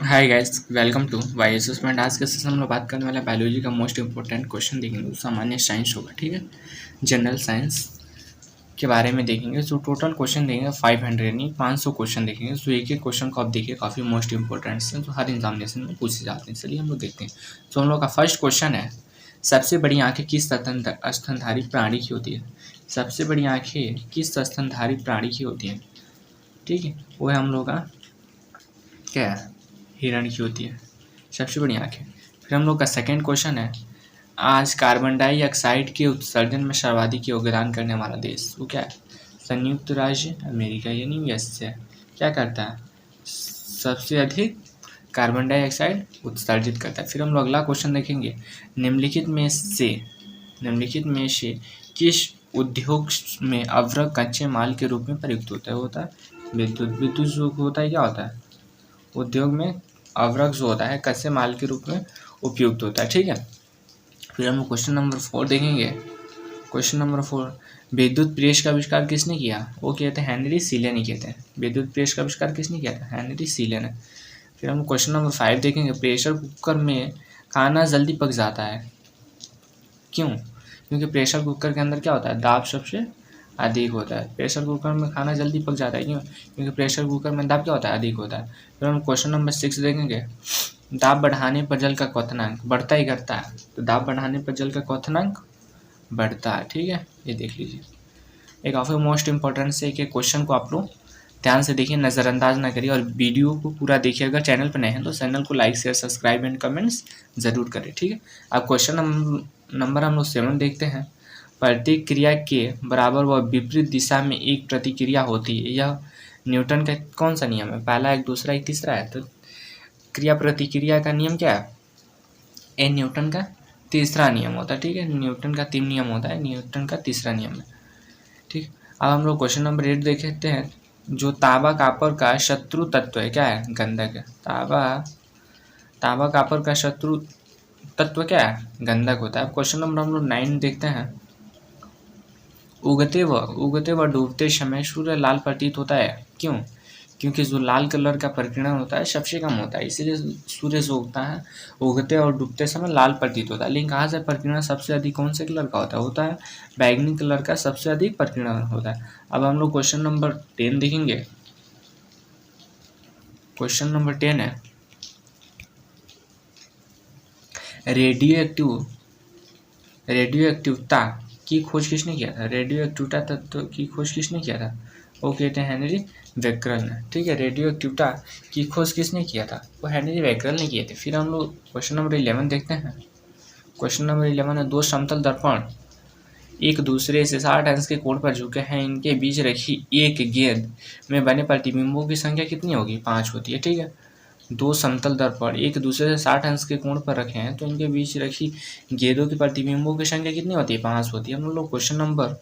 Hi guys, welcome to Y student. आज के session में हम लोग बात करने वाले हैं बायोलॉजी का मोस्ट इंपॉर्टेंट क्वेश्चन देखेंगे। सामान्य साइंस होगा, ठीक है। जनरल साइंस के बारे में देखेंगे। जो टोटल क्वेश्चन देंगे 500 यानी 500 क्वेश्चन देखेंगे। तो एक एक क्वेश्चन को आप देखिए, काफ़ी मोस्ट इंपॉर्टेंट है, तो हर एग्जामिनेशन में पूछे जाते हैं। चलिए हम लोग देखते हैं। तो हम लोग का फर्स्ट क्वेश्चन है, सबसे बड़ी आँखें किस स्तनधारी प्राणी की होती है? सबसे बड़ी आँखें किस स्तनधारी प्राणी की होती हैं? ठीक है, वो है हम लोग का क्या है, हिरण की होती है सबसे बड़ी आँखें। फिर हम लोग का सेकंड क्वेश्चन है, आज कार्बन डाइऑक्साइड के उत्सर्जन में सर्वाधिक योगदान करने वाला देश वो क्या है? संयुक्त राज्य अमेरिका यानी यूएस है। क्या करता है? सबसे अधिक कार्बन डाइऑक्साइड उत्सर्जित करता है। फिर हम लोग अगला क्वेश्चन देखेंगे, निम्नलिखित में से किस उद्योग में अवरक कच्चे माल के रूप में प्रयुक्त होता है विद्युत जो होता है, क्या होता है उद्योग में अवरक जो होता है कच्चे माल के रूप में उपयुक्त होता है, ठीक है। फिर हम क्वेश्चन नंबर 4 देखेंगे। क्वेश्चन नंबर 4, विद्युत प्रेस का आविष्कार किसने किया? वो कहते हैं हेनरी सीलेन ही कहते हैं। विद्युत प्रेस का आविष्कार किसने किया था? हेनरी सीलेन है। फिर हम क्वेश्चन नंबर 5 देखेंगे, प्रेशर कुकर में खाना जल्दी पक जाता है, क्यों? क्योंकि प्रेशर कुकर के अंदर क्या होता है, दाब सबसे अधिक होता है। प्रेशर कुकर में खाना जल्दी पक जाता है, क्यों? क्योंकि प्रेशर कुकर में दाब क्या होता है, अधिक होता है। फिर हम क्वेश्चन नंबर 6 देखेंगे, दाब बढ़ाने पर जल का क्वथनांक बढ़ता ही करता है, तो दाब बढ़ाने पर जल का क्वथनांक बढ़ता है, ठीक है। ये देख लीजिए, एक काफ़ी मोस्ट इंपॉर्टेंट से एक क्वेश्चन को आप लोग ध्यान से देखिए, नज़रअंदाज ना करिए और वीडियो को पूरा देखिए। अगर चैनल पर नए हैं तो चैनल को like share subscribe and comments जरूर करें, ठीक है। अब क्वेश्चन नंबर हम लोग 7 देखते हैं, प्रतिक्रिया के बराबर व विपरीत दिशा में एक प्रतिक्रिया होती है, यह न्यूटन का कौन सा नियम है? पहला, एक, दूसरा, एक, तीसरा है। तो क्रिया प्रतिक्रिया का नियम क्या है? ये न्यूटन का तीसरा नियम होता है, ठीक है। न्यूटन का 3 नियम होता है, न्यूटन का तीसरा नियम है, ठीक। अब हम लोग क्वेश्चन नंबर 8 देखते हैं, जो तांबा कॉपर का शत्रु तत्व है, क्या है? गंधक है। तांबा कॉपर का शत्रु तत्व क्या है? गंधक होता है। अब क्वेश्चन नंबर हम लोग 9 देखते हैं, उगते व डूबते समय सूर्य लाल प्रतीत होता है, क्यों? क्योंकि जो लाल कलर का प्रकीर्णन होता है सबसे कम होता है, इसीलिए सूर्य जो उगता है उगते और डूबते समय लाल प्रतीत होता है। लेकिन कहाँ से प्रकीर्णन सबसे अधिक कौन से कलर का होता है बैगनी कलर का सबसे अधिक प्रकीर्णन होता है। अब हम लोग क्वेश्चन नंबर 10 देखेंगे। क्वेश्चन नंबर 10 है, रेडियो एक्टिवता की खोज किसने किया था? रेडियो एक्टिवता तत्व की खोज किसने किया था? वो कहते हैं हेनरी बेकरल ने, ठीक है। रेडियो एक्टिवता की खोज किसने किया था? वो हेनरी बेकरल ने किए थे। फिर हम लोग क्वेश्चन नंबर 11 देखते हैं। क्वेश्चन नंबर 11 है, दो समतल दर्पण एक दूसरे से 60 अंश के कोण पर झुके हैं, इनके बीच रखी एक गेंद में बने प्रतिबिंबों की संख्या कितनी होगी? 5 होती है, ठीक है। दो समतल दर्पण एक दूसरे से 60 अंश के कोण पर रखे हैं, तो इनके बीच रखी गेंदों के प्रतिबिंबों की संख्या कितनी होती है? 5 होती है। हम लोग क्वेश्चन नंबर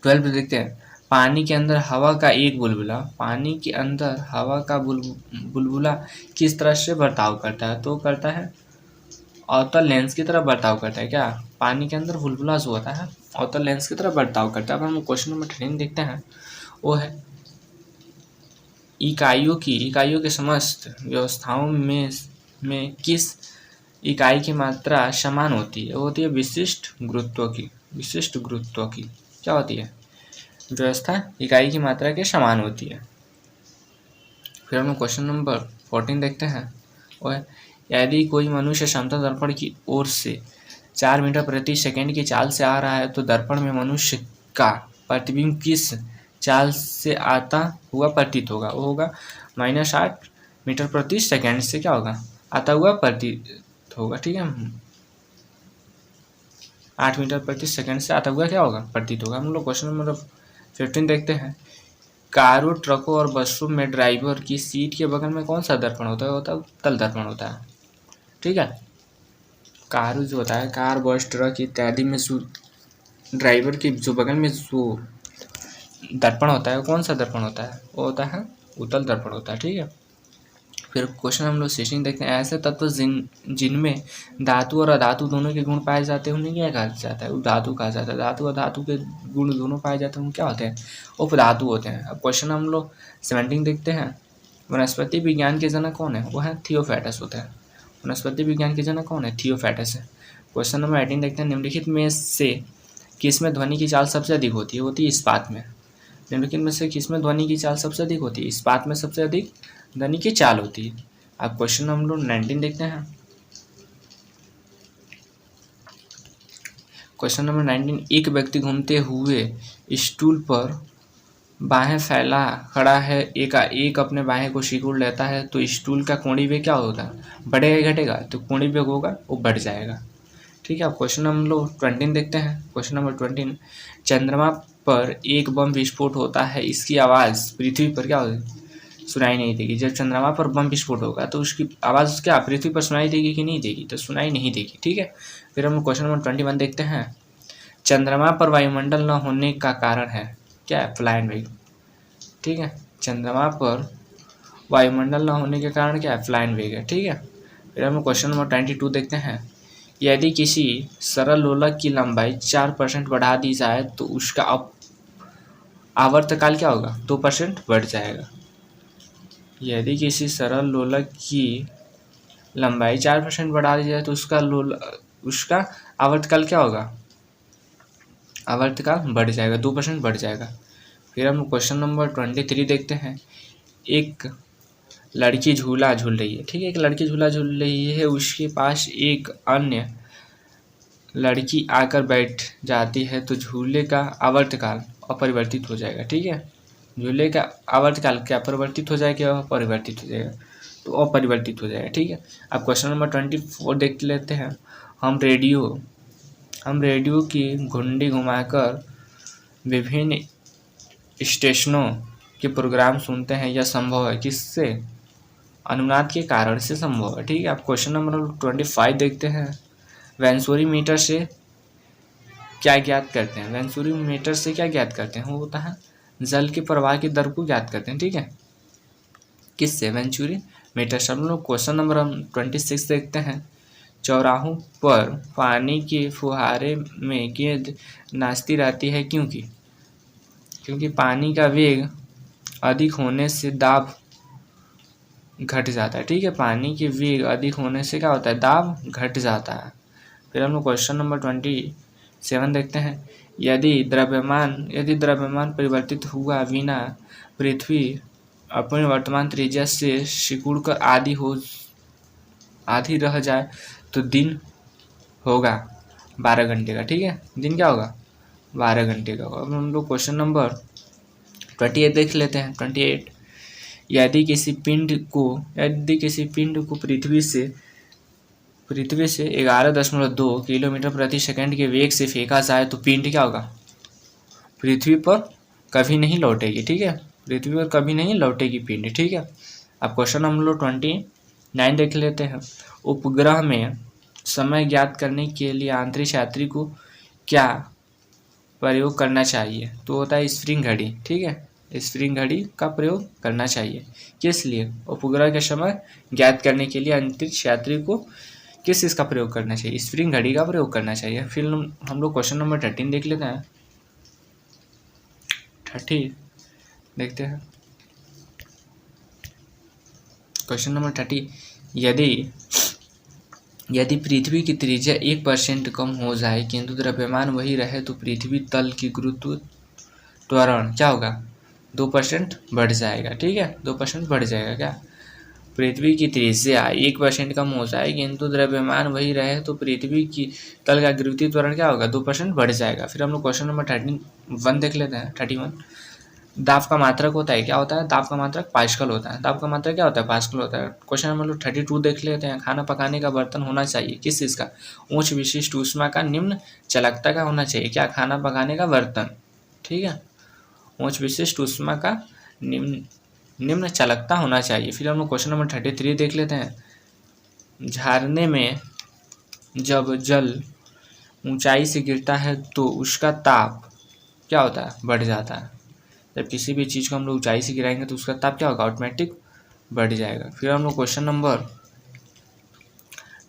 12 देखते हैं, पानी के अंदर हवा का एक बुलबुला किस तरह से बर्ताव करता है? तो करता है अवतल लेंस की तरह बर्ताव करता है। क्या? पानी के अंदर बुलबुला जो होता है अवतल लेंस की तरह बर्ताव करता है। अब हम क्वेश्चन नंबर 13 देखते हैं, वो है इकाइयों के समस्त व्यवस्थाओं में किस इकाई की मात्रा समान होती है? वो होती है विशिष्ट गुरुत्व की। क्या होती है? व्यवस्था इकाई की मात्रा के समान होती है। फिर हम क्वेश्चन नंबर 14 देखते हैं, वो है, यदि कोई मनुष्य समतल दर्पण की ओर से 4 मीटर प्रति सेकंड की चाल से आ रहा है, तो दर्पण में मनुष्य का प्रतिबिंब किस चाल से आता हुआ प्रतीत होगा? वो होगा -8 मीटर प्रति सेकंड से क्या होगा? आता हुआ प्रतीत होगा, ठीक है। 8 मीटर प्रति सेकंड से आता हुआ क्या होगा? प्रतीत होगा। हम लोग क्वेश्चन नंबर 15 देखते हैं, कारों, ट्रकों और बसों में ड्राइवर की सीट के बगल में कौन सा दर्पण होता है? उत्तल दर्पण होता है, ठीक है। कार जो होता है, कार, बस, ट्रक इत्यादि में जो ड्राइवर के जो बगल में जो दर्पण होता है वो कौन सा दर्पण होता है? वो होता है उत्तल दर्पण होता है, ठीक है। फिर क्वेश्चन हम लोग 16 देखते हैं, ऐसे तत्व जिनमें धातु और अधातु दोनों के गुण पाए जाते हैं उन्हें क्या कहा जाता है? उपधातु कहा जाता है। धातु और धातु के गुण दोनों पाए जाते हैं उन्हें क्या होते हैं? उपधातु होते हैं। अब क्वेश्चन हम लोग 17 देखते हैं, वनस्पति विज्ञान के जनक कौन है? वो है थियोफैटस होता है। वनस्पति विज्ञान के जनक कौन है? थियोफैटस है। क्वेश्चन नंबर 18 देखते हैं, निम्नलिखित में से किसमें ध्वनि की चाल सबसे अधिक होती है? होती है इस्पात में। निम्नलिखित में से किसमें ध्वनि की चाल सबसे अधिक होती है? इस्पात में सबसे अधिक ध्वनि की चाल होती है। अब क्वेश्चन नंबर 19 देखते हैं। क्वेश्चन नंबर 19, एक व्यक्ति घूमते हुए स्टूल पर बाहें फैला खड़ा है, एक अपने बाहें को सिकुड़ लेता है, तो स्टूल का कोणीय वेग क्या होगा? बढ़ेगा घटेगा? तो कोणीय वेग होगा वो बढ़ जाएगा। ठीक है, अब क्वेश्चन नंबर 20 देखते हैं। क्वेश्चन नंबर 20, चंद्रमा पर एक बम विस्फोट होता है, इसकी आवाज़ पृथ्वी पर क्या होगी? सुनाई नहीं देगी। जब चंद्रमा पर बम विस्फोट होगा तो उसकी आवाज़ क्या पृथ्वी पर सुनाई देगी कि नहीं देगी? तो सुनाई नहीं देगी। ठीक है, फिर हम क्वेश्चन नंबर 21 देखते हैं। चंद्रमा पर वायुमंडल न होने का कारण है क्या है? फ्लाइन वेग। ठीक है, चंद्रमा पर वायुमंडल न होने के कारण क्या है? फ्लाइन वेग है। ठीक है, फिर हम क्वेश्चन नंबर 22 देखते हैं। यदि किसी सरल लोलक की लंबाई 4% बढ़ा दी जाए तो उसका आवर्तकाल क्या होगा? 2% बढ़ जाएगा। यदि किसी सरल लोलक की लंबाई 4% बढ़ा दी जाए तो उसका आवर्तकाल क्या होगा? आवर्तकाल बढ़ जाएगा, 2% बढ़ जाएगा। फिर हम क्वेश्चन नंबर 23 देखते हैं। एक लड़की झूला झूल रही है। ठीक है, एक लड़की झूला झूल रही है, उसके पास एक अन्य लड़की आकर बैठ जाती है तो झूले का आवर्तकाल अपरिवर्तित हो जाएगा। ठीक है, झूले का आवर्तकाल क्या परिवर्तित हो जाएगा? अपरिवर्तित हो जाएगा, तो अपरिवर्तित हो जाएगा। ठीक है, अब क्वेश्चन नंबर 24 देख लेते हैं। हम रेडियो की घुंडी घुमाकर विभिन्न स्टेशनों के प्रोग्राम सुनते हैं। यह संभव है किससे? अनुनाद के कारण से संभव है। ठीक है, अब क्वेश्चन नंबर 25 देखते हैं। वेंसुरीमीटर से क्या ज्ञात करते हैं? वेंसुरीमीटर से क्या ज्ञात करते हैं? वो होता है जल के प्रवाह की दर को ज्ञात करते हैं। ठीक है, किससे? वेंचुरीमीटर से। हम लोग क्वेश्चन नंबर 26 देखते हैं। चौराहों पर पानी के फुहारे में गेंद नाचती रहती है क्योंकि पानी का वेग अधिक होने से दाब घट जाता है। ठीक है, पानी के वेग अधिक होने से क्या होता है? दाब घट जाता है। फिर हम लोग क्वेश्चन नंबर 27 देखते हैं। यदि द्रव्यमान परिवर्तित हुआ बिना पृथ्वी अपनी वर्तमान त्रिज्या से सिकुड़कर आधी रह जाए तो दिन होगा 12 घंटे का। ठीक है, दिन क्या होगा? 12 घंटे का। अब हम लोग क्वेश्चन नंबर 28 देख लेते हैं। 28, यदि किसी पिंड को पृथ्वी से 11.2 किलोमीटर प्रति सेकंड के वेग से फेंका जाए तो पिंड क्या होगा? पृथ्वी पर कभी नहीं लौटेगी। ठीक है, पृथ्वी पर कभी नहीं लौटेगी पिंड। ठीक है, अब क्वेश्चन नंबर 29 देख लेते हैं। उपग्रह में समय ज्ञात करने के लिए अंतरिक्ष यात्री को क्या प्रयोग करना चाहिए? तो होता है स्प्रिंग घड़ी। ठीक है, स्प्रिंग घड़ी का प्रयोग करना चाहिए। किस लिए? उपग्रह के समय ज्ञात करने के लिए अंतरिक्ष यात्री को किस चीज़ का प्रयोग करना चाहिए? स्प्रिंग घड़ी का प्रयोग करना चाहिए। फिर हम लोग क्वेश्चन नंबर 13 देख लेते हैं। 30 देखते हैं। क्वेश्चन नंबर 30, यदि पृथ्वी की त्रिज्या 1% कम हो जाए किंतु द्रव्यमान वही रहे तो पृथ्वी तल की गुरुत्व त्वरण क्या होगा? 2% बढ़ जाएगा। ठीक है, 2% बढ़ जाएगा। क्या? पृथ्वी की त्रिज्या 1% कम हो जाए किंतु द्रव्यमान वही रहे तो पृथ्वी की तल का गुरुत्वीय त्वरण क्या होगा? 2% बढ़ जाएगा। फिर हम लोग क्वेश्चन नंबर 31 देख लेते हैं। 31, दाब का मात्रक होता है क्या होता है? दाब का मात्रक पास्कल होता है। दाब का मात्रक क्या होता है? पास्कल होता है। क्वेश्चन नंबर 32 देख लेते हैं। खाना पकाने का बर्तन होना चाहिए किस चीज़ का? उच्च विशिष्ट ऊष्मा का, निम्न चालकता का होना चाहिए। क्या? खाना पकाने का बर्तन। ठीक है, उच्च विशिष्ट ऊष्मा का, निम्न चालकता होना चाहिए। फिर हम लोग क्वेश्चन नंबर 33 देख लेते हैं। झरने में जब जल ऊंचाई से गिरता है तो उसका ताप क्या होता है? बढ़ जाता है। जब किसी भी चीज़ को हम लोग ऊंचाई से गिराएंगे तो उसका ताप क्या होगा? ऑटोमेटिक बढ़ जाएगा। फिर हम लोग क्वेश्चन नंबर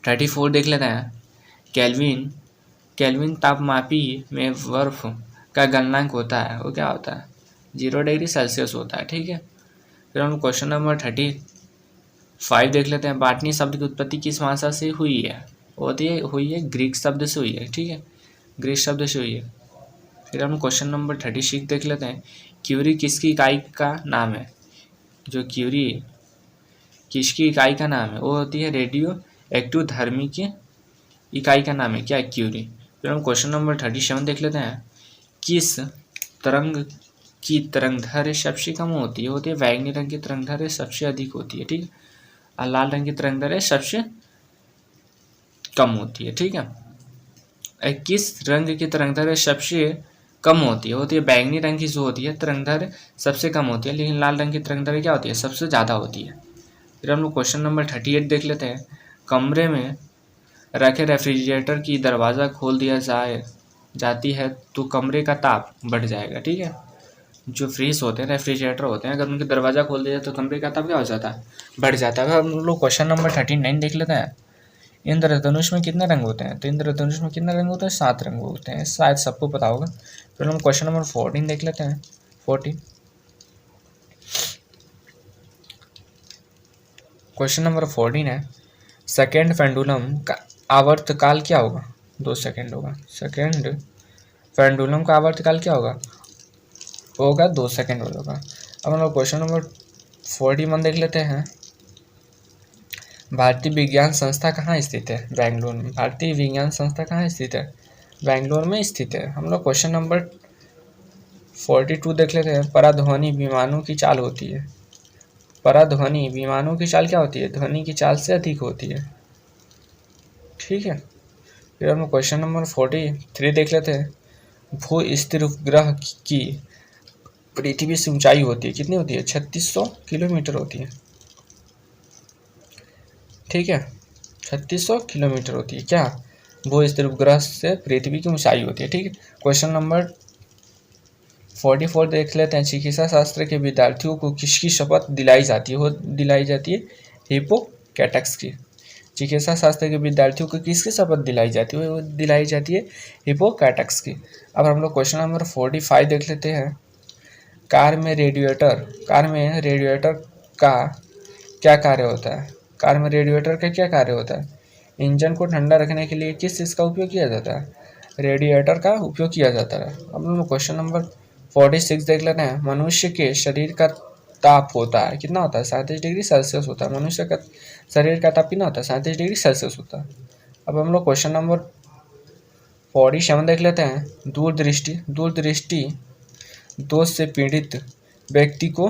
34 देख लेते हैं। केल्विन तापमापी में बर्फ का गलनांक होता है, वो क्या होता है? 0 डिग्री सेल्सियस होता है। ठीक है, फिर हम क्वेश्चन नंबर 35 देख लेते हैं। बाटनी शब्द की उत्पत्ति किस भाषा से हुई है? हुई है ग्रीक शब्द से हुई है। ठीक है, ग्रीक शब्द से हुई है। फिर हम क्वेश्चन नंबर 36 देख लेते हैं। क्यूरी किसकी इकाई का नाम है? जो क्यूरी किसकी इकाई का नाम है वो होती है रेडियो एक्टिव धर्मी की इकाई का नाम है क्या? क्यूरी। फिर हम क्वेश्चन नंबर 37 देख लेते हैं। किस तरंग की तरंगदैर्घ्य सबसे कम होती है? होती है बैंगनी रंग की तरंगदैर्घ्य सबसे अधिक होती है। ठीक है, और लाल रंग की तरंगदैर्घ्य सबसे कम होती है। ठीक है, किस रंग की तरंगदैर्घ्य सबसे कम होती है? होती है बैंगनी रंग की जो होती है तरंगदैर्घ्य सबसे कम होती है, लेकिन लाल रंग की तरंगदैर्घ्य क्या होती है? सबसे ज़्यादा होती है। फिर हम लोग क्वेश्चन नंबर 38 देख लेते हैं। कमरे में रखे रेफ्रिजरेटर की दरवाज़ा खोल दिया जाती है तो कमरे का ताप बढ़ जाएगा। ठीक है, जो फ्रीज होते हैं रेफ्रिजरेटर होते हैं, अगर उनके दरवाज़ा खोल दिया तो कमरे का ताप क्या हो जाता है? बढ़ जाता है। हम लोग क्वेश्चन नंबर 39 देख लेते हैं। इंद्रधनुष में कितने रंग होते हैं? तो इंद्रधनुष में कितने रंग होते हैं? 7 रंग होते हैं, शायद सबको पता होगा। फिर हम क्वेश्चन नंबर 14 देख लेते हैं। 14 क्वेश्चन नंबर 14 है। सेकेंड पेंडुलम का आवर्तकाल क्या होगा? 2 सेकेंड होगा। सेकेंड पेंडुलम का आवर्तकाल क्या होगा 2 सेकेंड होगा। अब हम लोग क्वेश्चन नंबर 41 देख लेते हैं। भारतीय विज्ञान संस्था कहाँ स्थित है? बेंगलोर में। भारतीय विज्ञान संस्था कहाँ स्थित है? बेंगलोर में स्थित है। हम लोग क्वेश्चन नंबर 42 देख लेते हैं। पराध्वनि विमानों की चाल होती है। पराध्वनि विमानों की चाल क्या होती है? ध्वनि की चाल से अधिक होती है। ठीक है, फिर हम क्वेश्चन नंबर 43 देख लेते हैं। भू स्थिर उपग्रह की पृथ्वी से ऊंचाई होती है कितनी होती है? 3600 किलोमीटर होती है। ठीक है, 3600 किलोमीटर होती है क्या? भू स्थिर उपग्रह से पृथ्वी की ऊंचाई होती है। ठीक है, क्वेश्चन नंबर 44 देख लेते हैं। चिकित्सा शास्त्र के विद्यार्थियों को किसकी शपथ दिलाई जाती है? वो दिलाई जाती है हिप्पोक्रेटस की। चिकित्सा शास्त्र के विद्यार्थियों को किसकी शपथ दिलाई जाती है? वो दिलाई जाती है हिप्पोक्रेटस की। अब हम लोग क्वेश्चन नंबर 45 देख लेते हैं। कार में रेडिएटर का क्या कार्य होता है? कार में रेडिएटर का क्या कार्य होता है? इंजन को ठंडा रखने के लिए किस चीज़ का उपयोग किया जाता है? रेडिएटर का उपयोग किया जाता है। अब हम लोग क्वेश्चन नंबर 46 देख लेते हैं। मनुष्य के शरीर का ताप होता है कितना होता है? 37 डिग्री सेल्सियस होता है। मनुष्य का शरीर का ताप कितना होता है? 37 डिग्री सेल्सियस होता है। अब हम लोग क्वेश्चन नंबर 47 देख लेते हैं। दूरदृष्टि दोष से पीड़ित व्यक्ति को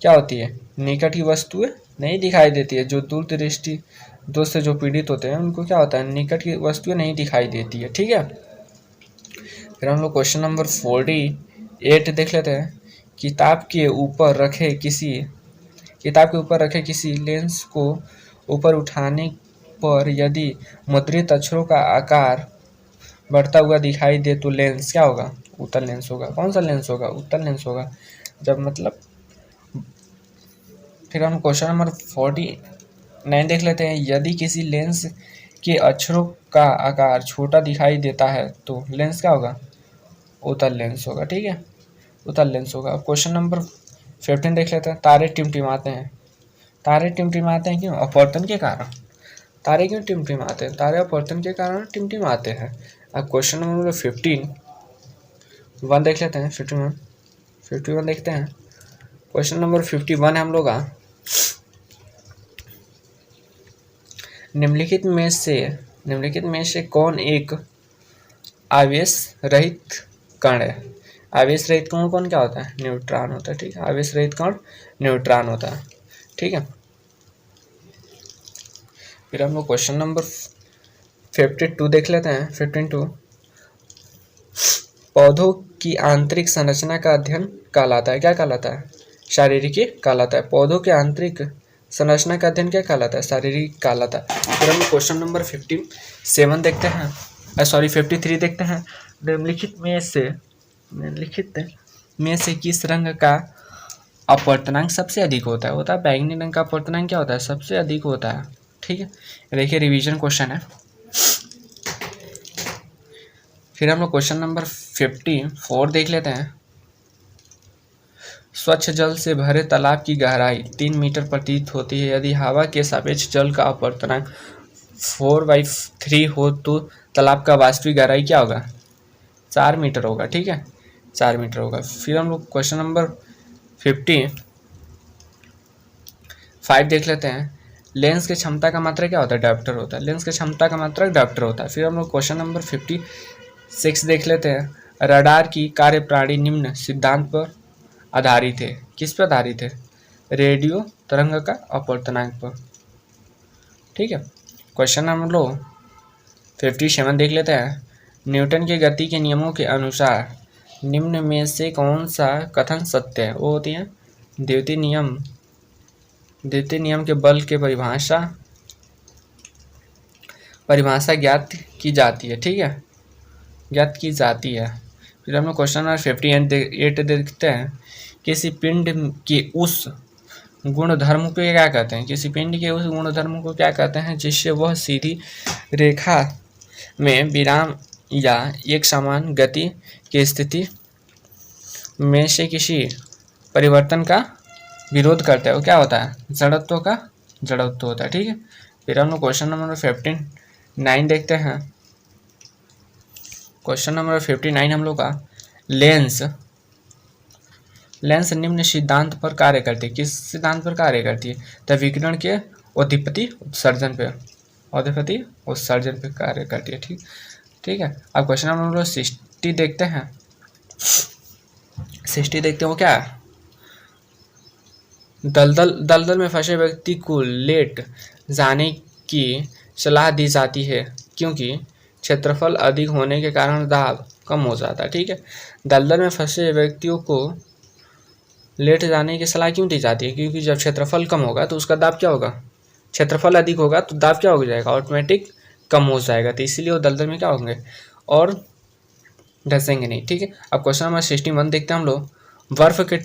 क्या होती है? निकट की वस्तुएं नहीं दिखाई देती है। जो दूरदृष्टि दोष से जो पीड़ित होते हैं उनको क्या होता है? निकट की वस्तुएं नहीं दिखाई देती है। ठीक है, फिर हम लोग क्वेश्चन नंबर 48 देख लेते हैं। किताब के ऊपर रखे किसी लेंस को ऊपर उठाने पर यदि मुद्रित अक्षरों का आकार बढ़ता हुआ दिखाई दे तो लेंस क्या होगा? उत्तल लेंस होगा। कौन सा लेंस होगा? उत्तल लेंस होगा। जब मतलब फिर हम क्वेश्चन नंबर 49 देख लेते हैं। यदि किसी लेंस के अक्षरों का आकार छोटा दिखाई देता है तो लेंस क्या होगा? उत्तल लेंस होगा। ठीक है, उत्तल लेंस होगा। अब क्वेश्चन नंबर 15 देख लेते हैं। तारे टिमटिमाते हैं क्यों? अपवर्तन के कारण। तारे क्यों टिमटिमाते हैं? तारे अपवर्तन के कारण टिमटिमाते हैं। अब क्वेश्चन नंबर 51 देख लेते हैं। 51 देखते हैं। क्वेश्चन नंबर 51 है हम लोग निम्नलिखित में से कौन एक आवेश रहित कण है? आवेश रहित कण कौन क्या होता है? न्यूट्रॉन होता है। ठीक है, आवेश रहित कण न्यूट्रॉन होता है। ठीक है, फिर हम लोग क्वेश्चन नंबर 52 देख लेते हैं। 52 पौधों की आंतरिक संरचना का अध्ययन कहलाता है क्या कहलाता है? शारीरिकी कहलाता है। पौधों के आंतरिक संरचना का अध्ययन क्या कहलाता है? शारीरिक कहलाता है। फिर हम क्वेश्चन नंबर 57 देखते हैं। 53 देखते हैं। निम्नलिखित में से किस रंग का अपवर्तनांक सबसे अधिक होता है? बैंगनी रंग का अपवर्तनांक क्या होता है? सबसे अधिक होता है। ठीक है, देखिए रिवीजन क्वेश्चन है। फिर हम लोग क्वेश्चन नंबर 54 देख लेते हैं। स्वच्छ जल से भरे तालाब की गहराई 3 मीटर प्रतीत होती है। यदि हवा के सापेक्ष जल का अपवर्तनांक 4/3 हो तो तालाब का वास्तविक गहराई क्या होगा? 4 मीटर होगा। ठीक है, 4 मीटर होगा। फिर हम लोग क्वेश्चन नंबर 55 देख लेते हैं। लेंस की क्षमता का मात्रक क्या होता है? डायोप्टर होता है। लेंस की क्षमता का मात्रक डायोप्टर होता है। फिर हम लोग क्वेश्चन नंबर 56 देख लेते हैं। रडार की कार्यप्रणाली निम्न सिद्धांत पर आधारित है। किस पर आधारित है? रेडियो तरंग का अपवर्तनांक पर। ठीक है, क्वेश्चन नंबर 57 देख लेते हैं। न्यूटन के गति के नियमों के अनुसार निम्न में से कौन सा कथन सत्य है? वो होती है द्वितीय नियम के बल के परिभाषा ज्ञात की जाती है। ठीक है, ज्ञात की जाती है। फिर हम लोग क्वेश्चन नंबर 58 देखते हैं। किसी पिंड के उस गुणधर्म को क्या कहते हैं? किसी पिंड के उस गुणधर्म को क्या कहते हैं जिससे वह सीधी रेखा में विराम या एक समान गति की स्थिति में से किसी परिवर्तन का विरोध करता है? वो क्या होता है? जड़त्व होता है। ठीक है, फिर हम लोग क्वेश्चन नंबर 59 देखते हैं। क्वेश्चन नंबर 59 हम लोग का लेंस निम्न सिद्धांत पर कार्य करती है। किस सिद्धांत पर कार्य करती है? तब विकिरण के औद्दीपति उत्सर्जन पे कार्य करती है। ठीक है, अब क्वेश्चन नंबर 60 देखते हैं। 60 देखते हैं वो क्या है? दलदल में फंसे व्यक्ति को लेट जाने की सलाह दी जाती है क्योंकि क्षेत्रफल अधिक होने के कारण दाब कम हो जाता है। ठीक है, दलदल में फंसे व्यक्तियों को लेट जाने की सलाह क्यों दी जाती है? क्योंकि जब क्षेत्रफल कम होगा तो उसका दाब क्या होगा? क्षेत्रफल अधिक होगा तो दाब क्या हो जाएगा? ऑटोमेटिक कम हो जाएगा। तो इसीलिए वो दलदल में क्या होंगे? और धंसेंगे नहीं। ठीक है, अब क्वेश्चन नंबर 61 देखते हैं हम लोग। बर्फ के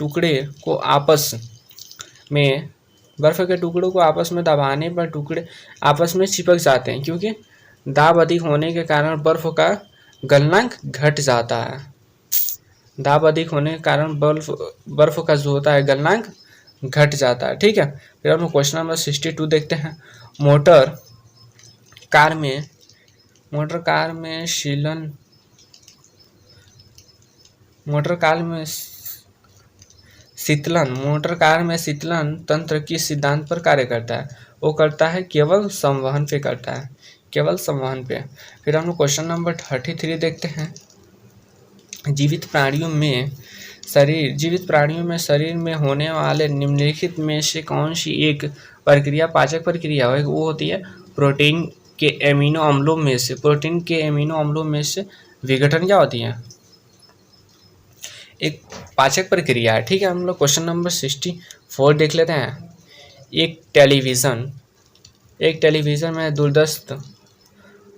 टुकड़ों को आपस में दबाने पर टुकड़े आपस में चिपक जाते हैं क्योंकि दाब अधिक होने के कारण बर्फ का गलनांक घट जाता है। दाब अधिक होने के कारण बर्फ का जो होता है गलनांक घट जाता है। ठीक है, फिर हम लोग क्वेश्चन नंबर 62 देखते हैं। मोटर कार में शीतलन तंत्र किस सिद्धांत पर कार्य करता है? वो करता है केवल संवहन पे करता है, केवल संवहन पे। फिर हम लोग क्वेश्चन नंबर 33 देखते हैं। जीवित प्राणियों में शरीर में होने वाले निम्नलिखित में से कौन सी एक प्रक्रिया पाचक प्रक्रिया है? वो होती है प्रोटीन के एमिनो अम्लों में से विघटन क्या होती है? एक पाचक प्रक्रिया है। ठीक है, हम लोग क्वेश्चन नंबर 64 देख लेते हैं। एक टेलीविज़न में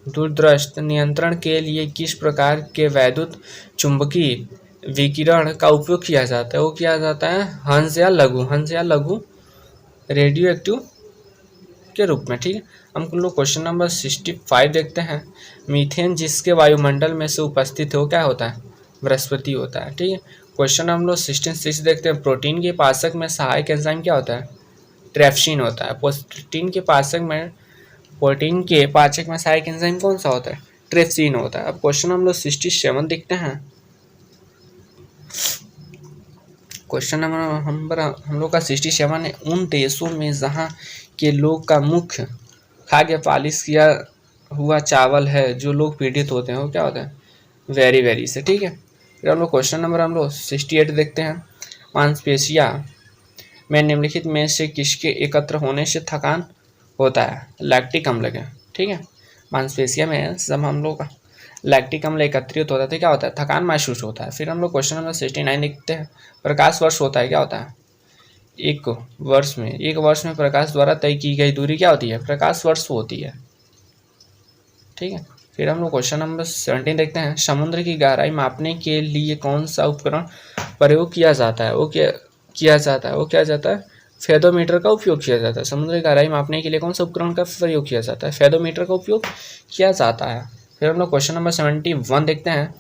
दूरदर्शी नियंत्रण के लिए किस प्रकार के वैद्युत चुंबकीय विकिरण का उपयोग किया जाता है? वो किया जाता है हंस या लघु रेडियो एक्टिव के रूप में। ठीक है, हम लोग क्वेश्चन नंबर 65 देखते हैं। मीथेन जिसके वायुमंडल में से उपस्थित है वो क्या होता है? वनस्पति होता है। ठीक है, क्वेश्चन नंबर 66 देखते हैं। प्रोटीन के पाचक में सहायक एंजाइम क्या होता है? ट्रिप्सिन होता है। प्रोटीन के पाचक में सहायक एंजाइम कौन सा होता है? ट्रिप्सिन होता है। अब क्वेश्चन नंबर 67 देखते हैं। क्वेश्चन नंबर हम लोग का 67 है। उन देशों में जहाँ के लोग का मुख्य खाद्य पालिश किया हुआ चावल है जो लोग पीड़ित होते हैं वो क्या होता है? वेरी से। ठीक है, फिर हम लोग क्वेश्चन नंबर 68 देखते हैं। मांसपेशियाँ में निम्नलिखित में से किसके एकत्र होने से थकान होता है? लैक्टिक अम्ल के। ठीक है, मांसपेशियाँ में जब हम लोग का लैक्टिक अम्ल एकत्रित होता है तो क्या होता है? थकान महसूस होता है। फिर हम लोग क्वेश्चन नंबर 69 देखते हैं। प्रकाश वर्ष होता है क्या होता है? एक वर्ष में प्रकाश द्वारा तय की गई दूरी क्या होती है? प्रकाश वर्ष होती है। ठीक है, फिर हम लोग क्वेश्चन नंबर 17 देखते हैं। समुद्र की गहराई मापने के लिए कौन सा उपकरण प्रयोग किया जाता है? वो किया जाता है फेदोमीटर का उपयोग किया जाता है। समुद्र की गहराई मापने के लिए कौन सा उपकरण का प्रयोग किया जाता है? फेदोमीटर का उपयोग किया जाता है। फिर हम लोग क्वेश्चन नंबर 71 देखते हैं।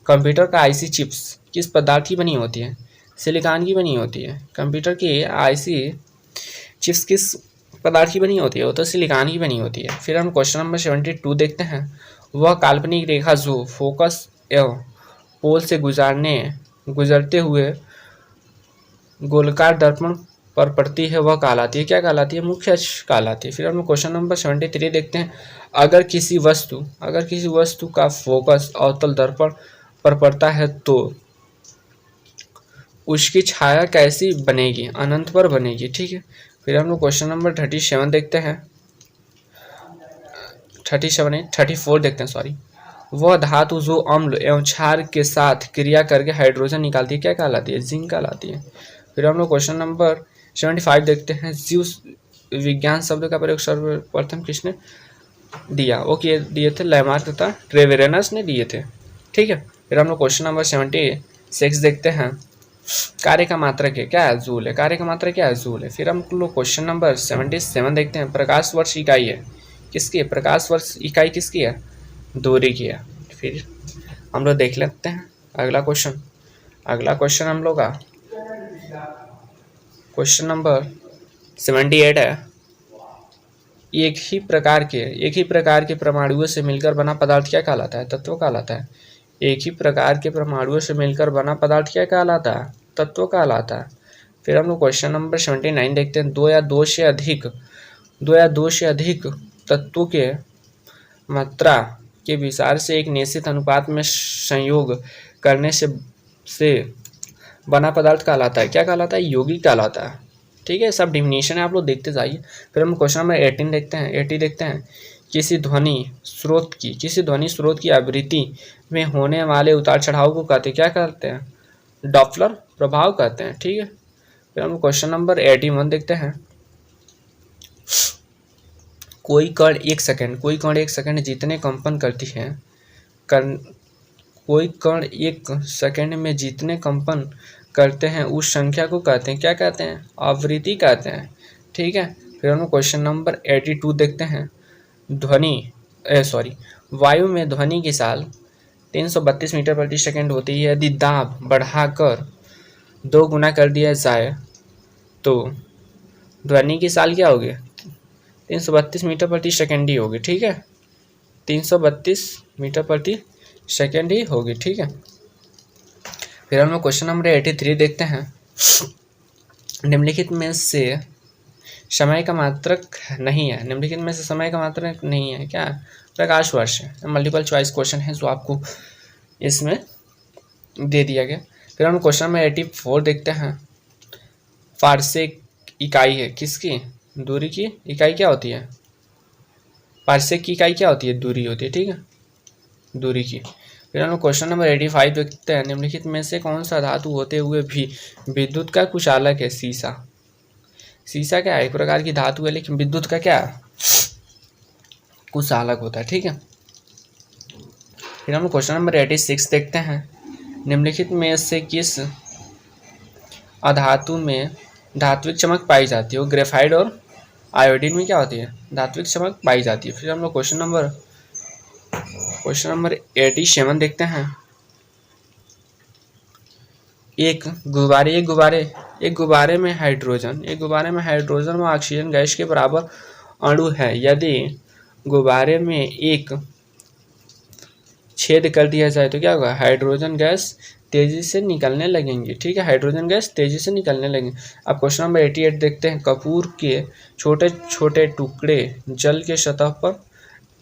कंप्यूटर का आईसी चिप्स किस पदार्थ की बनी होती है? सिलिकॉन की बनी होती है। कंप्यूटर की आईसी चिप्स किस पदार्थ की बनी होती है? वो तो सिलिकॉन की बनी होती है। फिर हम क्वेश्चन नंबर 72 देखते हैं। वह काल्पनिक रेखा जो फोकस एवं पोल से गुजरते हुए गोलाकार दर्पण पर पड़ती है वह कहलाती है, क्या कहलाती है? मुख्य अक्ष कहलाती है। फिर हम क्वेश्चन नंबर 73 देखते हैं। अगर किसी वस्तु का फोकस अवतल दर्पण पर पड़ता है तो उसकी छाया कैसी बनेगी? अनंत पर बनेगी, ठीक है। फिर हम लोग क्वेश्चन नंबर 37 देखते हैं। 34 देखते हैं, सॉरी। वह धातु जो अम्ल एवं क्षार के साथ क्रिया करके हाइड्रोजन निकालती है, क्या कहलाती है? जिंक कहलाती है। फिर हम लोग क्वेश्चन नंबर 75 देखते हैं। जीव विज्ञान शब्द का प्रयोग सर्वप्रथम किसने दिया? वो दिए थे लैमार्क तथा ट्रेवेरेनस ने दिए थे, ठीक है। फिर हम लोग क्वेश्चन नंबर 76 देखते हैं। कार्य का मात्रक है, क्या है? जूल है। कार्य का मात्रक क्या है? जूल है। फिर हम लोग क्वेश्चन नंबर 77 देखते हैं। प्रकाश वर्ष इकाई है किसकी? प्रकाश वर्ष इकाई किसकी है? दूरी की है। फिर हम लोग देख लेते हैं अगला क्वेश्चन हम लोग का क्वेश्चन नंबर 78 है। एक ही प्रकार के परमाणुओं से मिलकर बना पदार्थ क्या कहलाता है? तत्व कहलाता है। एक ही प्रकार के परमाणुओं से मिलकर बना पदार्थ क्या कहलाता है? तत्व कहलाता है। फिर हम लोग क्वेश्चन नंबर 79 देखते हैं। दो या दो से अधिक तत्वों के मात्रा के विचार से एक निश्चित अनुपात में संयोग करने से बना पदार्थ कहलाता है, क्या कहलाता है? यौगिक कहलाता है, ठीक है। सब डिफिनीशन है, आप लोग देखते जाइए। फिर हम क्वेश्चन नंबर 18 देखते हैं। 80 देखते हैं। किसी ध्वनि स्रोत की आवृत्ति में होने वाले उतार चढ़ाव को कहते हैं, क्या कहते हैं? डॉपलर प्रभाव कहते हैं, ठीक है। फिर हम क्वेश्चन नंबर 81 देखते हैं। कोई कण एक सेकंड जितने कंपन करती है कोई कण एक सेकंड में जितने कंपन करते हैं उस संख्या को कहते हैं, क्या कहते हैं? आवृत्ति कहते हैं, ठीक है। फिर हम क्वेश्चन नंबर 82 देखते हैं। वायु में ध्वनि की चाल 332 मीटर प्रति सेकंड होती है। यदि दाब बढ़ाकर 2 गुना कर दिया जाए तो ध्वनि की चाल क्या होगी? 332 मीटर प्रति सेकंड ही होगी, ठीक है। 332 मीटर प्रति सेकंड ही होगी, ठीक है। फिर हम लोग क्वेश्चन नंबर 83 देखते हैं। निम्नलिखित में से समय का मात्रक नहीं है, क्या? प्रकाश वर्ष है। मल्टीपल चॉइस क्वेश्चन है जो आपको इसमें दे दिया गया। फिर हम क्वेश्चन नंबर 84 देखते हैं। पारसेक इकाई है किसकी? दूरी की इकाई क्या होती है? पारसेक की इकाई क्या होती है? दूरी होती है, ठीक है, दूरी की। फिर हम लोग क्वेश्चन नंबर 85 देखते हैं। निम्नलिखित में से कौन सा धातु होते हुए भी विद्युत का कुचालक है? शीशा क्या है? एक प्रकार की धातु है, लेकिन विद्युत का क्या कुचालक होता है, ठीक है। फिर हम क्वेश्चन नंबर 86 देखते हैं। निम्नलिखित में से किस अधातु में धात्विक चमक पाई जाती है? वो ग्रेफाइट और आयोडीन में क्या होती है? धात्विक चमक पाई जाती है। फिर हम लोग क्वेश्चन नंबर 87 देखते हैं। एक गुब्बारे में हाइड्रोजन व ऑक्सीजन गैस के बराबर अणु है। यदि गुब्बारे में एक छेद कर दिया जाए तो क्या होगा? हाइड्रोजन गैस तेजी से निकलने लगेंगी, ठीक है। हाइड्रोजन गैस तेजी से निकलने लगेंगे। अब क्वेश्चन नंबर 88 देखते हैं। कपूर के छोटे छोटे टुकड़े जल के सतह पर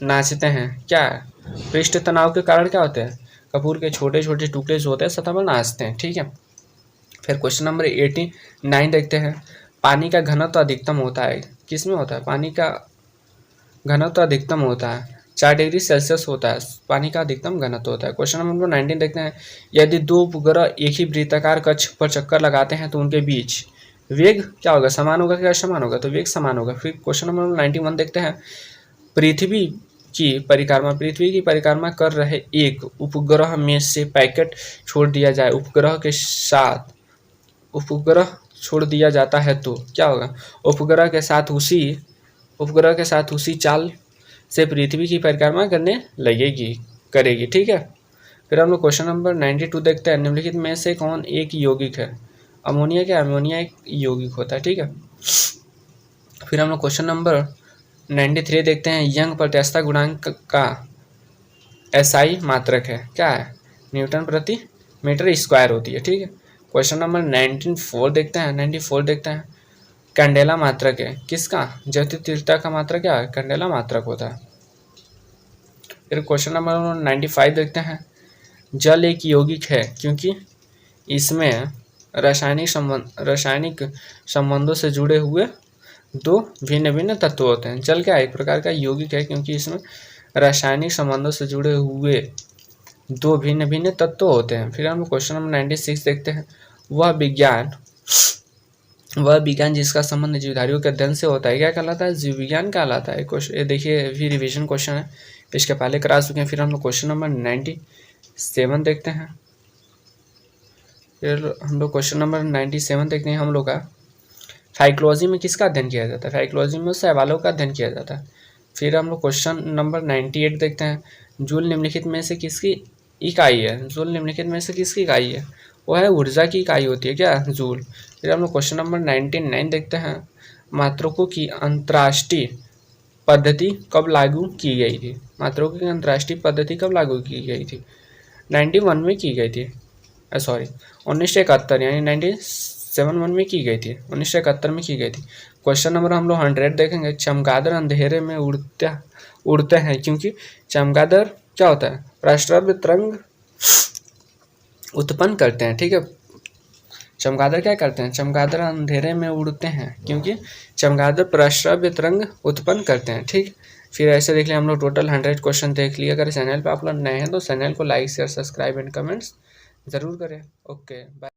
नाचते हैं, क्या? पृष्ठ तनाव के कारण क्या होते हैं? कपूर के छोटे छोटे टुकड़े जो होते हैं सतह पर नाचते हैं, ठीक है। फिर क्वेश्चन नंबर 89 देखते हैं। पानी का घनत्व अधिकतम होता है किस में होता है? पानी का घनत्व अधिकतम होता है 4 डिग्री सेल्सियस होता है, पानी का अधिकतम घनत्व होता है। क्वेश्चन नंबर 19 देखते हैं। यदि 2 उपग्रह एक ही वृत्ताकार कक्ष पर चक्कर लगाते हैं तो उनके बीच वेग क्या होगा? समान होगा क्या समान होगा? तो वेग समान होगा। फिर क्वेश्चन नंबर 91 देखते हैं। पृथ्वी की परिक्रमा कर रहे एक उपग्रह में से पैकेट छोड़ दिया जाए, उपग्रह छोड़ दिया जाता है तो क्या होगा? उपग्रह के साथ उसी चाल से पृथ्वी की परिक्रमा करेगी, ठीक है। फिर हम लोग क्वेश्चन नंबर 92 देखते हैं। निम्नलिखित में से कौन एक यौगिक है? अमोनिया क्या, अमोनिया एक यौगिक होता है, ठीक है। फिर हम लोग क्वेश्चन नंबर 93 देखते हैं। यंग प्रत्यास्थता गुणांक का एसआई मात्रक है, क्या है, न्यूटन प्रति मीटर स्क्वायर होती है, ठीक है। क्वेश्चन नंबर 94 देखते हैं, 94 देखते हैं। कैंडेला मात्रक है किसका, ज्योतितीव्रता का मात्रक क्या है, कैंडेला मात्रक होता है। फिर क्वेश्चन नंबर 95 देखते हैं। जल एक यौगिक है क्योंकि इसमें रासायनिक संबंधों से जुड़े हुए दो भिन्न भिन्न तत्व होते हैं। जल क्या है, एक प्रकार का यौगिक है क्योंकि इसमें रासायनिक संबंधों से जुड़े हुए दो भिन्न भिन्न तत्व होते हैं। फिर हम क्वेश्चन नंबर 96 देखते हैं। वह विज्ञान जिसका संबंध जीवधारियों के अध्ययन से होता है क्या कहलाता है, जीव विज्ञान कहलाता है। ये देखिए अभी रिवीजन क्वेश्चन है, इसके पहले करा चुके हैं। फिर हम लोग क्वेश्चन नंबर 97 देखते हैं। फिर हम लोग क्वेश्चन नंबर 97 देखते हैं हम लोग का। साइकोलॉजी में किसका अध्ययन किया जाता है, साइकोलॉजी में शैवालों का अध्ययन किया जाता है। फिर हम लोग क्वेश्चन नंबर 98 देखते हैं। जूल निम्नलिखित में से किसकी इकाई है, जूल निम्नलिखित में से किसकी इकाई है, वो है ऊर्जा की इकाई होती है क्या, जूल। फिर हम लोग क्वेश्चन नंबर 99 देखते हैं। मात्रकों की अंतर्राष्ट्रीय पद्धति कब लागू की गई थी, मात्रकों की अंतर्राष्ट्रीय पद्धति कब लागू की गई थी, 91 में की गई थी, सॉरी 1971 यानी 1971 में की गई थी, 1971 में की गई थी। क्वेश्चन नंबर हम लोग 100 देखेंगे। चमगादड़ अंधेरे में उड़ते हैं क्योंकि चमगादड़ क्या होता है, प्रस्रव्य तरंग उत्पन्न करते हैं, ठीक है। चमगादड़ क्या करते हैं, चमगादड़ अंधेरे में उड़ते हैं क्योंकि चमगादड़ प्रस्रव्य तरंग उत्पन्न करते हैं, ठीक। फिर ऐसे देख लिया हम लोग टोटल 100 क्वेश्चन देख लिया। अगर चैनल पे आप लोग नए हैं तो चैनल को like share subscribe and comments ज़रूर करें। Okay bye.